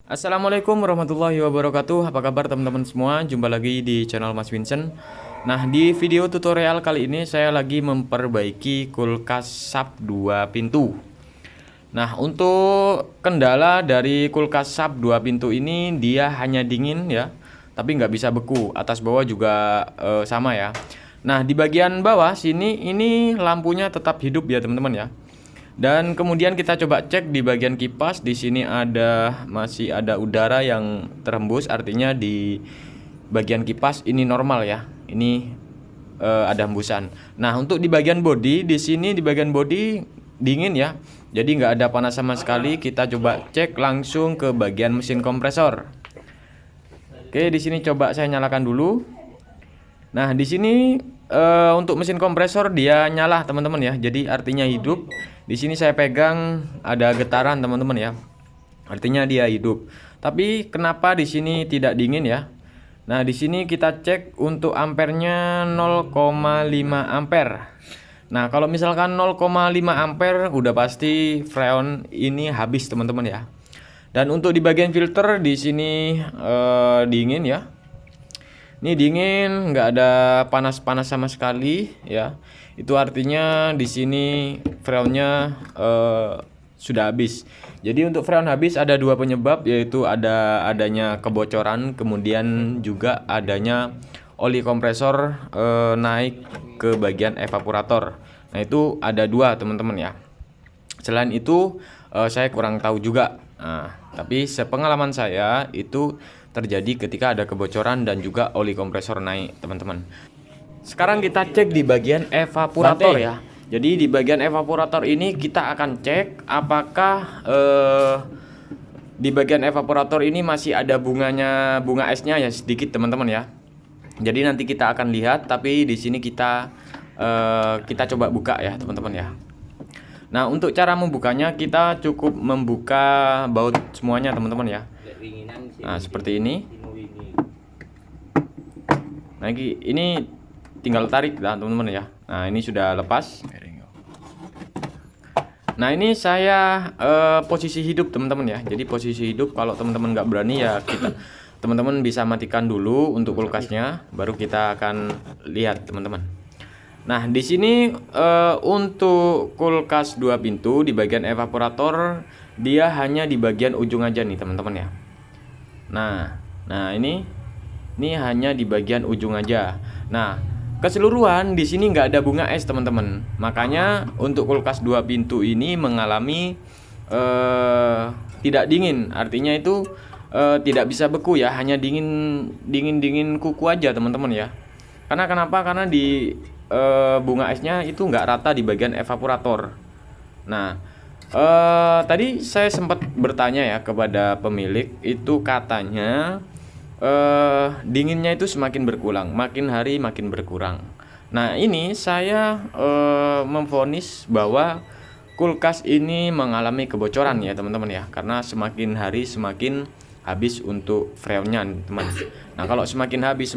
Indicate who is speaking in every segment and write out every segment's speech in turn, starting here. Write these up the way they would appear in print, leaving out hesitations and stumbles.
Speaker 1: Assalamualaikum warahmatullahi wabarakatuh. Apa kabar teman-teman semua? Jumpa lagi di channel Mas Vincent. Nah, di video tutorial kali ini saya lagi memperbaiki kulkas SAP 2 pintu. Nah, untuk kendala dari kulkas SAP 2 pintu ini, dia hanya dingin ya, tapi nggak bisa beku. Atas bawah juga sama ya. Nah, di bagian bawah sini ini lampunya tetap hidup ya teman-teman ya. Dan kemudian kita coba cek di bagian kipas. Di sini masih ada udara yang terhembus, artinya di bagian kipas ini normal ya. Ini ada hembusan. Nah, untuk di bagian bodi, di sini di bagian bodi dingin ya. Jadi nggak ada panas sama sekali. Kita coba cek langsung ke bagian mesin kompresor. Oke, di sini coba saya nyalakan dulu. Nah, di sini untuk mesin kompresor dia nyala teman-teman ya. Jadi artinya hidup. Di sini saya pegang ada getaran teman-teman ya. Artinya dia hidup. Tapi kenapa di sini tidak dingin ya? Nah, di sini kita cek untuk ampernya 0,5 ampere. Nah, kalau misalkan 0,5 ampere udah pasti freon ini habis teman-teman ya. Dan untuk di bagian filter di sini dingin ya. Ini dingin, nggak ada panas-panas sama sekali ya. Itu artinya di sini freonnya sudah habis. Jadi untuk freon habis ada dua penyebab, yaitu adanya kebocoran, kemudian juga adanya oli kompresor naik ke bagian evaporator. Nah, itu ada dua teman-teman ya. Selain itu saya kurang tahu juga. Nah, tapi sepengalaman saya itu terjadi ketika ada kebocoran dan juga oli kompresor naik teman-teman. Sekarang kita cek di bagian evaporator ya. Jadi di bagian evaporator ini kita akan cek apakah di bagian evaporator ini masih ada bunga esnya ya sedikit teman-teman ya. Jadi nanti kita akan lihat, tapi di sini kita coba buka ya teman-teman ya. Nah, untuk cara membukanya kita cukup membuka baut semuanya teman-teman ya. Nah, seperti ini. Nah, ini tinggal tarik lah teman-teman ya. Nah, ini sudah lepas. Nah, ini saya posisi hidup teman-teman ya. Jadi posisi hidup, kalau teman-teman nggak berani ya teman-teman bisa matikan dulu untuk kulkasnya, baru kita akan lihat teman-teman. Nah, di sini untuk kulkas 2 pintu di bagian evaporator dia hanya di bagian ujung aja nih teman-teman ya. Nah ini hanya di bagian ujung aja. Nah, keseluruhan di sini nggak ada bunga es teman-teman. Makanya untuk kulkas 2 pintu ini mengalami tidak dingin. Artinya itu tidak bisa beku ya, hanya dingin kuku aja teman-teman ya. Karena kenapa? Karena di bunga esnya itu nggak rata di bagian evaporator. Nah, tadi saya sempat bertanya ya kepada pemilik, itu katanya dinginnya itu semakin berkurang, makin hari makin berkurang. Nah, ini saya memvonis bahwa kulkas ini mengalami kebocoran ya teman-teman ya, karena semakin hari semakin habis untuk freonnya teman. Nah, kalau semakin habis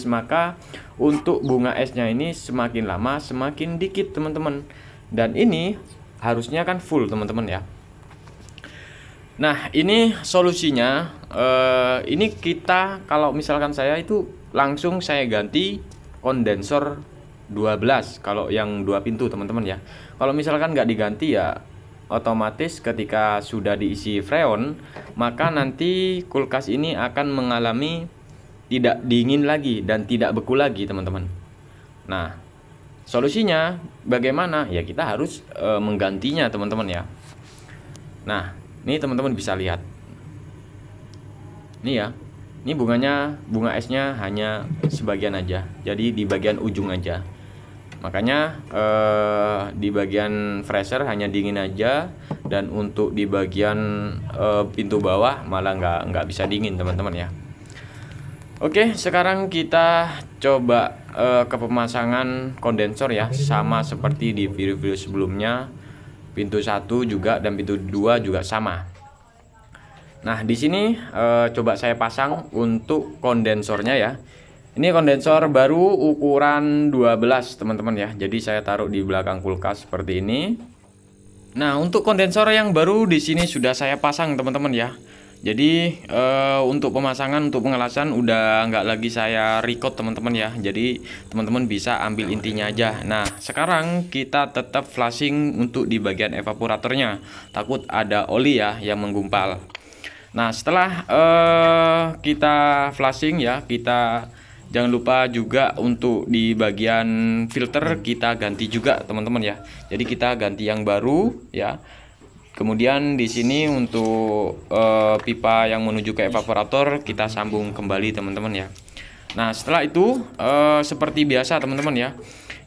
Speaker 1: maka untuk bunga esnya ini semakin lama semakin dikit teman-teman. Dan ini harusnya kan full teman-teman ya. Nah, ini solusinya. Ini kita kalau misalkan saya itu langsung saya ganti kondensor 12 kalau yang 2 pintu teman-teman ya. Kalau misalkan nggak diganti ya otomatis ketika sudah diisi freon, maka nanti kulkas ini akan mengalami tidak dingin lagi dan tidak beku lagi teman-teman. Nah, solusinya bagaimana? Ya kita harus menggantinya teman-teman ya. Nah, ini teman-teman bisa lihat. Ini ya. Ini bunga esnya hanya sebagian aja. Jadi di bagian ujung aja. Makanya di bagian freezer hanya dingin aja, dan untuk di bagian pintu bawah malah nggak bisa dingin teman-teman ya. Oke, sekarang kita coba ke pemasangan kondensor ya, sama seperti di video-video sebelumnya. Pintu 1 juga dan pintu 2 juga sama. Nah, di sini coba saya pasang untuk kondensornya ya. Ini kondensor baru ukuran 12 teman-teman ya. Jadi saya taruh di belakang kulkas seperti ini. Nah, untuk kondensor yang baru di sini sudah saya pasang teman-teman ya. Jadi untuk pemasangan, untuk pengelasan udah nggak lagi saya record teman-teman ya. Jadi teman-teman bisa ambil intinya aja. Nah sekarang kita tetap flashing untuk di bagian evaporatornya. Takut ada oli ya yang menggumpal. Nah setelah kita flashing ya, kita jangan lupa juga untuk di bagian filter kita ganti juga teman-teman ya. Jadi kita ganti yang baru ya. Kemudian di sini untuk pipa yang menuju ke evaporator kita sambung kembali teman-teman ya. Nah setelah itu seperti biasa teman-teman ya.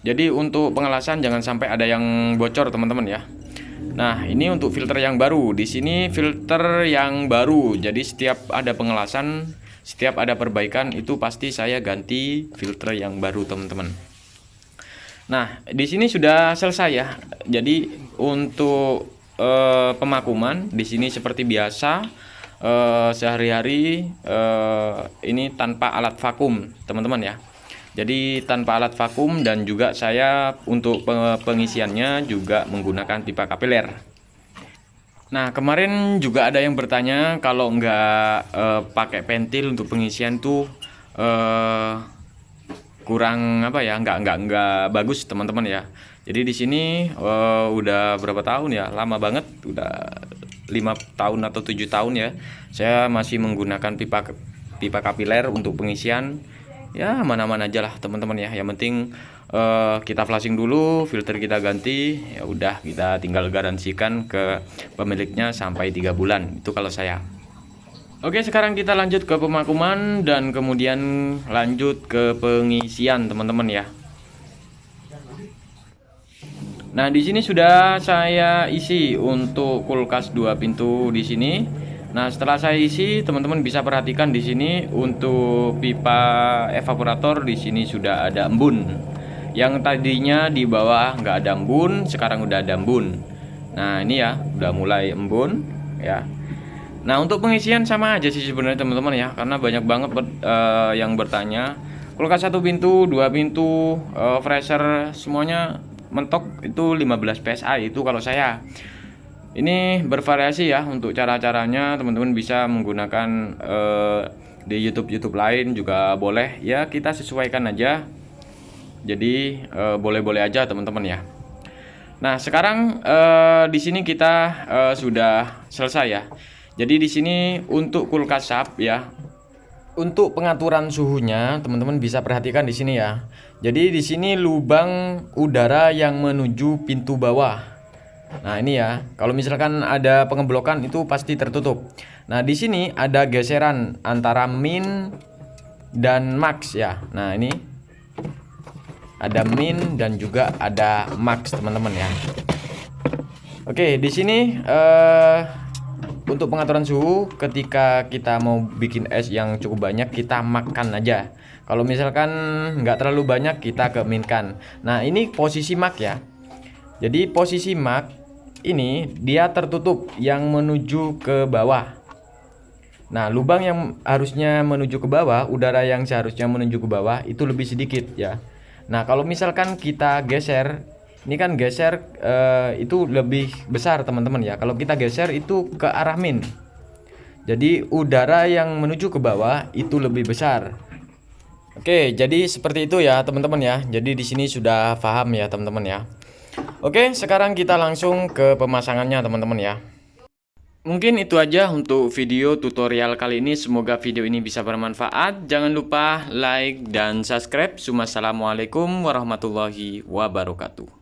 Speaker 1: Jadi untuk pengelasan jangan sampai ada yang bocor teman-teman ya. Nah ini untuk filter yang baru. Di sini filter yang baru. Jadi setiap ada pengelasan, setiap ada perbaikan itu pasti saya ganti filter yang baru teman-teman. Nah di sini sudah selesai ya. Jadi untuk pemakuman di sini seperti biasa sehari-hari ini tanpa alat vakum teman-teman ya. Jadi tanpa alat vakum dan juga saya untuk pengisiannya juga menggunakan pipa kapiler. Nah kemarin juga ada yang bertanya kalau nggak pakai pentil untuk pengisian tuh kurang apa ya, nggak bagus teman-teman ya. Jadi di sini udah berapa tahun ya, lama banget, udah 5 tahun atau 7 tahun ya saya masih menggunakan pipa kapiler untuk pengisian. Ya mana-mana aja lah teman-teman ya, yang penting kita flashing dulu, filter kita ganti, ya udah kita tinggal garansikan ke pemiliknya sampai 3 bulan itu kalau saya. Oke sekarang kita lanjut ke pemakuman dan kemudian lanjut ke pengisian teman-teman ya. Nah, di sini sudah saya isi untuk kulkas 2 pintu di sini. Nah, setelah saya isi, teman-teman bisa perhatikan di sini untuk pipa evaporator di sini sudah ada embun. Yang tadinya di bawah nggak ada embun, sekarang udah ada embun. Nah, ini ya, udah mulai embun ya. Nah, untuk pengisian sama aja sih sebenarnya teman-teman ya, karena banyak banget yang bertanya. Kulkas 1 pintu, 2 pintu, freezer semuanya mentok itu 15 PSI itu kalau saya. Ini bervariasi ya untuk cara-caranya, teman-teman bisa menggunakan di YouTube lain juga boleh ya, kita sesuaikan aja. Jadi boleh-boleh aja teman-teman ya. Nah sekarang di sini kita sudah selesai ya. Jadi di sini untuk kulkas sap ya. Untuk pengaturan suhunya, teman-teman bisa perhatikan di sini ya. Jadi di sini lubang udara yang menuju pintu bawah. Nah, ini ya. Kalau misalkan ada pengeblokan itu pasti tertutup. Nah, di sini ada geseran antara min dan max ya. Nah, ini ada min dan juga ada max, teman-teman ya. Oke, di sini untuk pengaturan suhu ketika kita mau bikin es yang cukup banyak kita makan aja. Kalau misalkan nggak terlalu banyak kita keminkan. Nah ini posisi mak ya. Jadi posisi mak ini dia tertutup yang menuju ke bawah. Nah lubang yang harusnya menuju ke bawah, udara yang seharusnya menuju ke bawah itu lebih sedikit ya. Nah kalau misalkan kita geser, ini kan geser itu lebih besar teman-teman ya. Kalau kita geser itu ke arah min. Jadi udara yang menuju ke bawah itu lebih besar. Oke, jadi seperti itu ya teman-teman ya. Jadi di sini sudah paham ya teman-teman ya. Oke, sekarang kita langsung ke pemasangannya teman-teman ya. Mungkin itu aja untuk video tutorial kali ini. Semoga video ini bisa bermanfaat. Jangan lupa like dan subscribe. Wassalamualaikum warahmatullahi wabarakatuh.